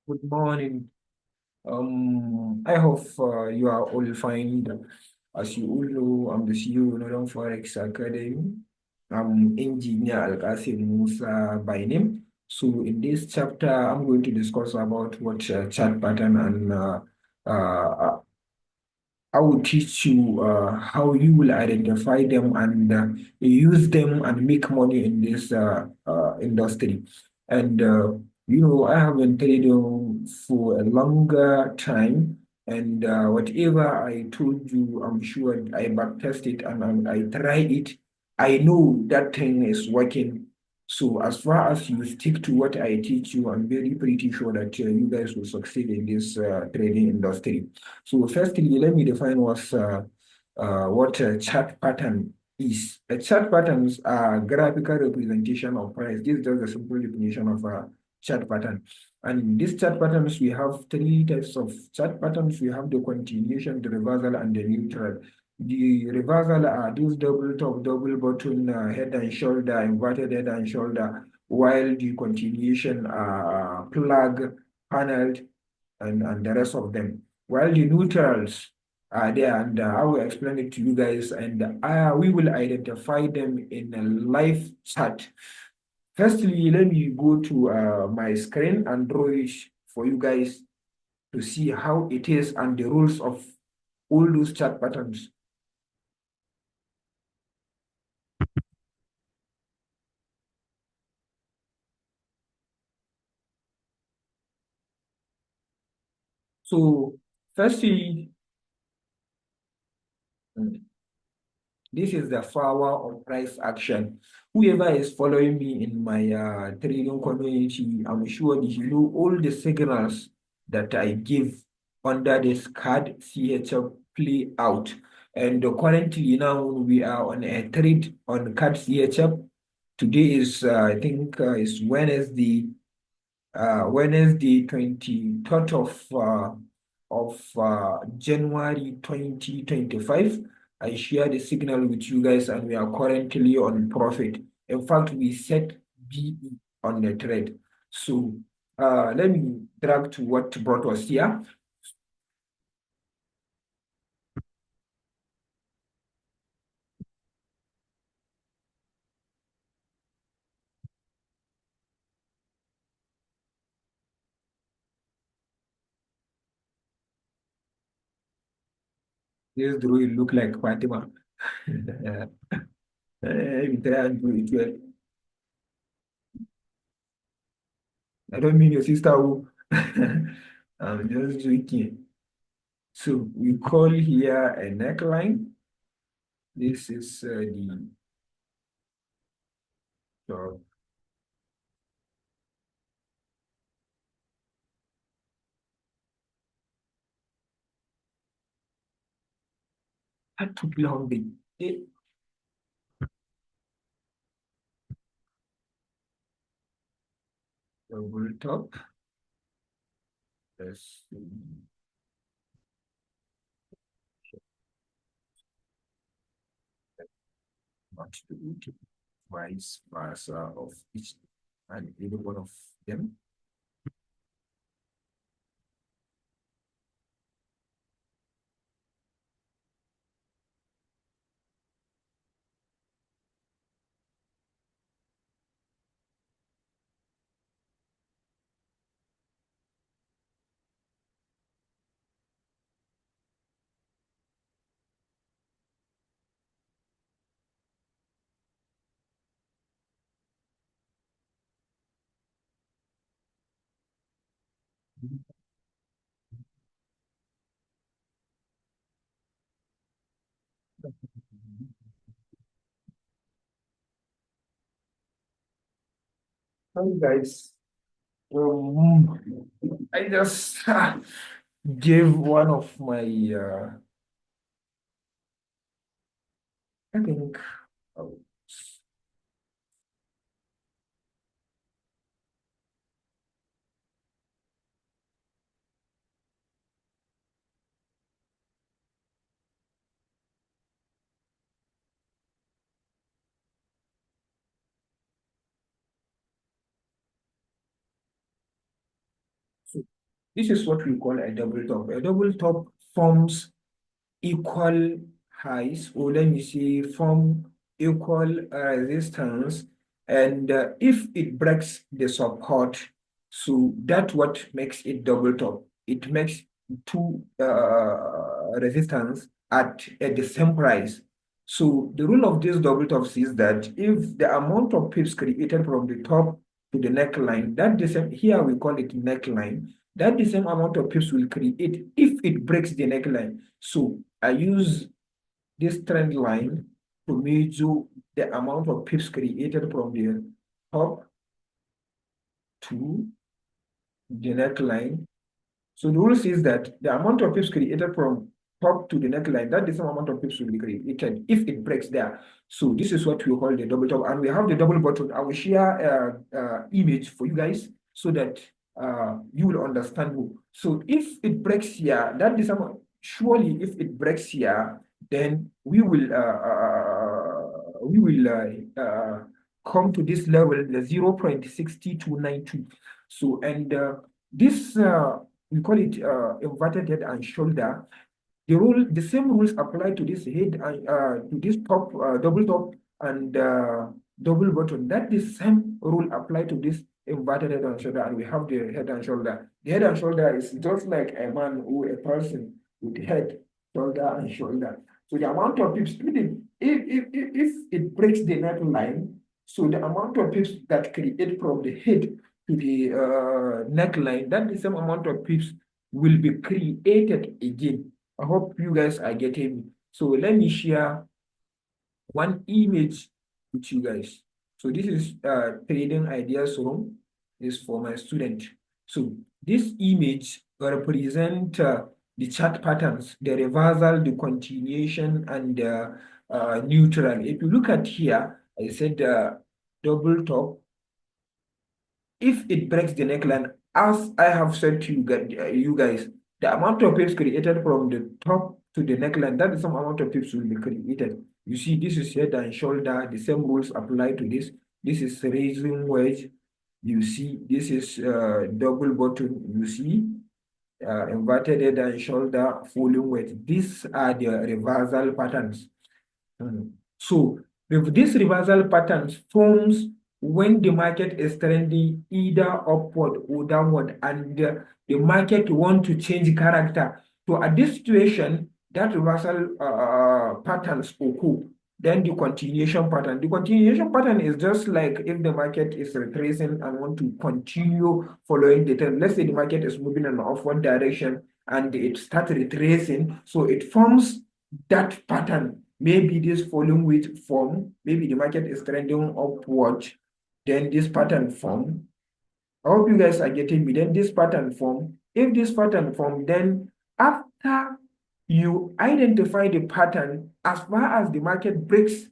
Good morning. I hope you are all fine. As you all know, I'm the CEO of Northern Forex Academy. I'm Engineer Alkasim Musa by name. So in this chapter, I'm going to discuss about what chart pattern and uh, I will teach you how you will identify them and use them and make money in this industry. And I have been trading for a longer time, and whatever I told you, I'm sure I backtest it and I try it. I know that thing is working. So as far as you stick to what I teach you, I'm very pretty sure that you guys will succeed in this trading industry. So firstly, let me define what a chart pattern is. A chart patterns are graphical representation of price. This is just a simple definition of a chart pattern. And these chart patterns, we have three types of chart patterns. We have the continuation, the reversal, and the neutral. The reversal are those double top, double bottom, head and shoulder, inverted head and shoulder, while the continuation are plug, paneled, and the rest of them. While the neutrals are there, and I will explain it to you guys, and we will identify them in a live chat. Firstly, let me go to my screen and draw it for you guys to see how it is and the rules of all those chat patterns. So, firstly, this is the power of price action. Whoever is following me in my trading community, I'm sure that you know all the signals that I give under this card CHF play out. And currently now we are on a trade on card CHF. Today is I think is Wednesday 23rd of January 2025. I share the signal with you guys, and we are currently on profit. In fact, we set BE on the trade. So let me drag to what brought us here. This drawing look like Fatima. Let me try and do it well. I don't mean your sister. Who. I'm just joking. So we call here a neckline. This is the so had to be hungry. Double top. Let's see what to do. Vice versa of each and every one of them. Hi guys. I just gave one of my I think uh, This is what we call a double top. A double top forms equal heights, or let me say form equal resistance, and if it breaks the support, so that's what makes it double top. It makes two resistance at the same price. So the rule of this double tops is that if the amount of pips created from the top to the neckline, that the same, here we call it neckline, that the same amount of pips will create if it breaks the neckline. So I use this trend line to measure the amount of pips created from the top to the neckline. So the rule says that the amount of pips created from top to the neckline, that the same amount of pips will be created if it breaks there. So this is what we call the double top, and we have the double bottom. I will share image for you guys so that you will understand more. So if it breaks here, that is surely if it breaks here, then we will come to this level, the 0.6292. So and this we call it inverted head and shoulder. The same rules apply to this head and to this top, double top and double bottom. That the same rule apply to this inverted head and shoulder, and we have the head and shoulder. The head and shoulder is just like a man or a person with head, shoulder, and shoulder. So the amount of pips, if it breaks the neck line, so the amount of pips that create from the head to the neckline, that the same amount of pips will be created again. I hope you guys are getting me. So let me share one image with you guys. So this is trading ideas room is for my student. So this image represent the chart patterns, the reversal, the continuation, and neutral. If you look at here, I said double top. If it breaks the neckline, as I have said to you guys, the amount of pips created from the top to the neckline, that is some amount of pips will be created. You see, this is head and shoulder. The same rules apply to this. This is raising wedge. You see, this is double bottom. You see, inverted head and shoulder, falling wedge. These are the reversal patterns. So this reversal patterns forms when the market is trending either upward or downward, and the market want to change character. So at this situation, that reversal patterns occur. Then the continuation pattern. The continuation pattern is just like if the market is retracing and want to continue following the trend. Let's say the market is moving in an upward direction and it starts retracing. So it forms that pattern. Maybe this following with form, maybe the market is trending upward, then this pattern form. I hope you guys are getting me. Then this pattern form. If this pattern form, then after you identify the pattern, as far as the market breaks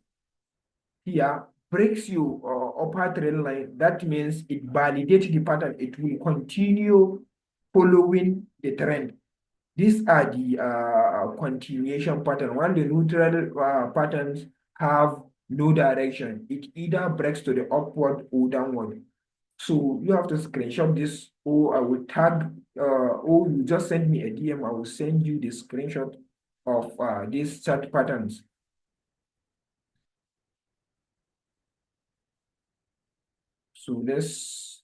here, breaks your upper trend line, that means it validates the pattern. It will continue following the trend. These are the continuation pattern. When the neutral patterns have no direction, it either breaks to the upward or downward. So you have to screenshot this, or I will tag, or you just send me a DM. I will send you the screenshot of these chart patterns. So let's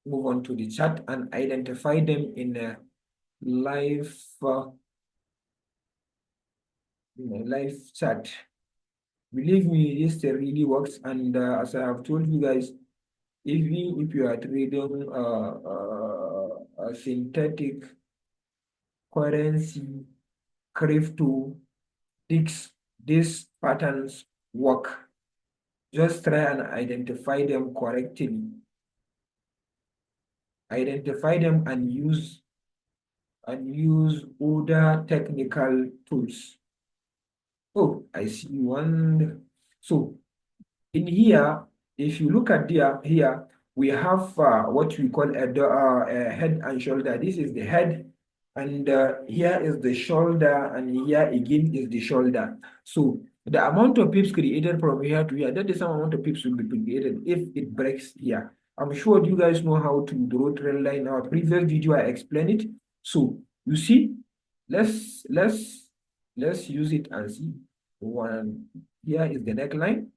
move on to the chart and identify them in a live chart. Believe me, this really works. And as I have told you guys, even if you are trading a synthetic currency, crypto, these patterns work. Just try and identify them correctly. Identify them and use other technical tools. Oh, I see one. So in here, if you look at here, we have what we call a head and shoulder. This is the head, and here is the shoulder, and here again is the shoulder. So the amount of pips created from here to here, that is some amount of pips will be created if it breaks here. I'm sure you guys know how to draw trend line. In our previous video, I explained it. So you see, let's use it and see. One here is the neckline.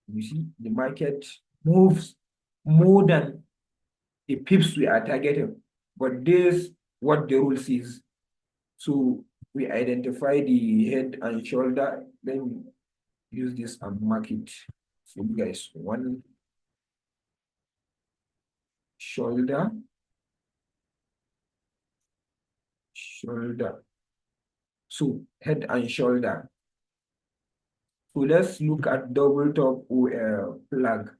You see, the market moves more than the pips we are targeting, but this what the rule says. So we identify the head and shoulder, then use this and mark it for you guys. One shoulder, shoulder. So head and shoulder. So let's look at double top or flag.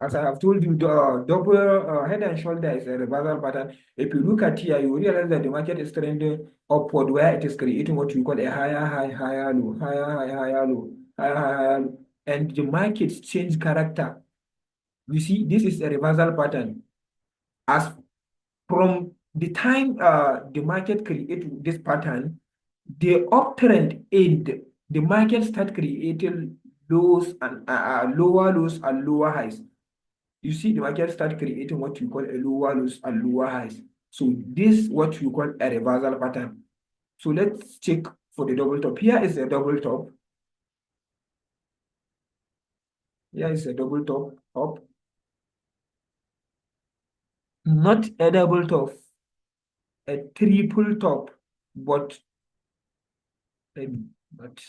As I have told you, the double head and shoulder is a reversal pattern. If you look at here, you realize that the market is trending upward where it is creating what we call a higher high, higher low, higher high, higher low, higher high, higher low. And the markets change character. You see, this is a reversal pattern. As from the time the market create this pattern, the uptrend end, the market start creating lows and lower lows and lower highs. You see the market start creating what you call a lower lows and lower highs. So this what you call a reversal pattern. So let's check for the double top. Here is a double top. Here is a double top up. Not a double top, a triple top, but let me but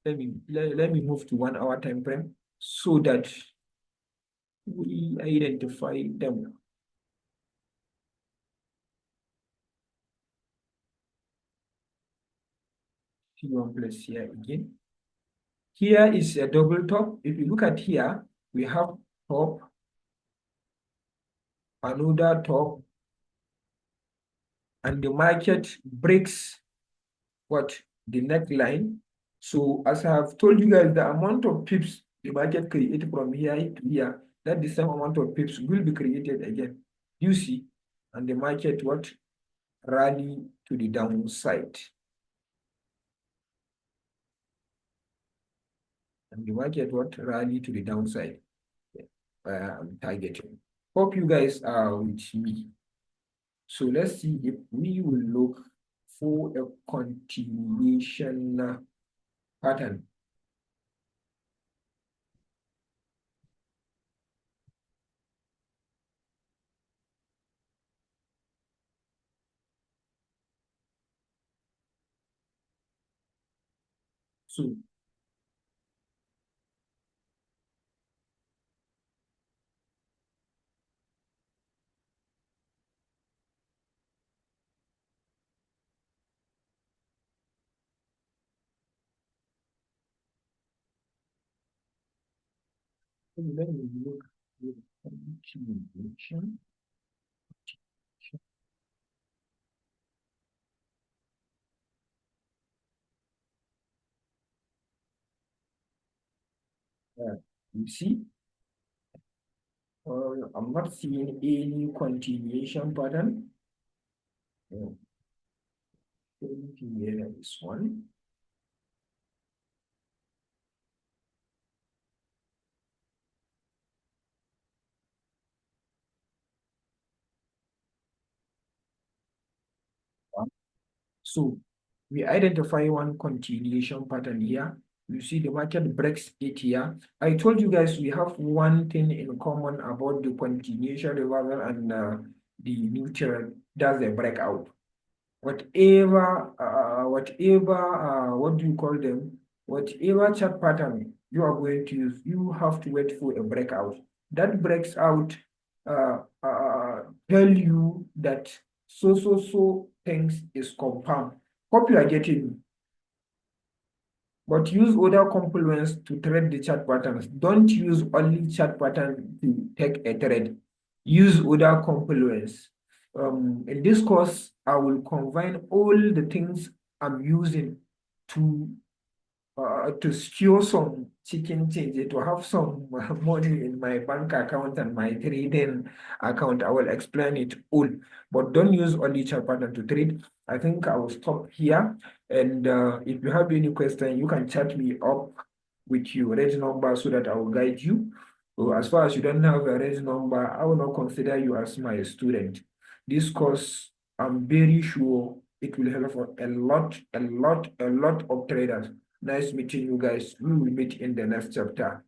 let me move to 1 hour time frame so that we identify them. See one place here again. Here is a double top. If you look at here, we have top, another top, and the market breaks what? The neckline. So as I have told you guys, the amount of pips the market created from here to here, that the same amount of pips will be created again. You see, and the market what? Rally to the downside. And the market what? Rally to the downside. I'm targeting. Hope you guys are with me. So let's see if we will look for a continuation pattern. So let me look at continuation. You see, I'm not seeing any continuation pattern. Here is one. So we identify one continuation pattern here. You see the market breaks it here. I told you guys we have one thing in common about the continuation reversal and the neutral. That's a breakout. Whatever, what do you call them? Whatever chart pattern you are going to use, you have to wait for a breakout. That breaks out, tell you that so things is confirmed. Hope you are getting me. But use other components to trade the chart patterns. Don't use only chart pattern to take a trade. Use other components. In this course, I will combine all the things I'm using to secure some chicken change, to have some money in my bank account and my trading account. I will explain it all, but don't use only chart pattern to trade. I think I will stop here. And if you have any question, you can chat me up with your red number so that I will guide you. So as far as you don't have a red number, I will not consider you as my student. This course, I'm very sure it will help for a lot of traders. Nice meeting you guys. We will meet in the next chapter.